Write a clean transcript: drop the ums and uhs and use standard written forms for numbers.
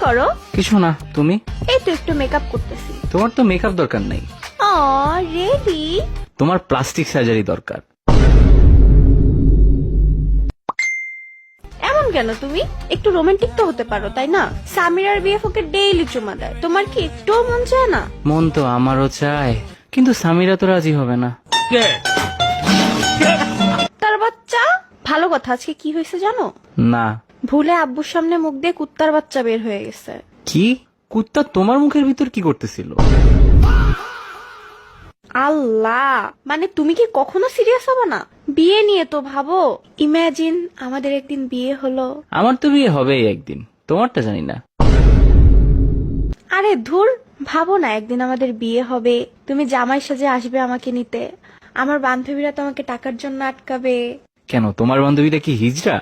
করো? কিছু না, তুমি? এই তো একটু মেকআপ করতেছি। তোমার তো মেকআপ দরকার নাই, রেডি। তোমার প্লাস্টিক সার্জারি দরকার। এমন কেন তুমি? একটু রোমান্টিক তো হতে পারো, তাই না? সামিরার বিএফ ওকে ডেইলি চুমা দেয়, তোমার কি একটু মন চায় না? মন তো আমারও চায়, কিন্তু সামিরা তো রাজি হবে না। তার বাচ্চা। ভালো কথা, আজকে কি হয়েছে জানো? না। ভুলে আব্বুর সামনে মুখ দিয়ে কুত্তার বাচ্চা বের হয়ে গেছে। কি? কুত্তা তোমার মুখের ভিতর কি করতেছিল? আল্লাহ, মানে তুমি কি কখনো সিরিয়াস হবে না? বিয়ে নিয়ে তো ভাবো। ইমাজিন আমাদের একদিন বিয়ে হলো। আমার তো বিয়ে হবেই একদিন, তোমারটা জানি না। আরে ধুর, ভাবো না একদিন আমাদের বিয়ে হবে, তুমি জামাই সাজে আসবে আমাকে নিতে, আমার বান্ধবীরা তোমাকে টাকার জন্য আটকাবে। কেন, তোমার বান্ধবীরা কি হিজড়া?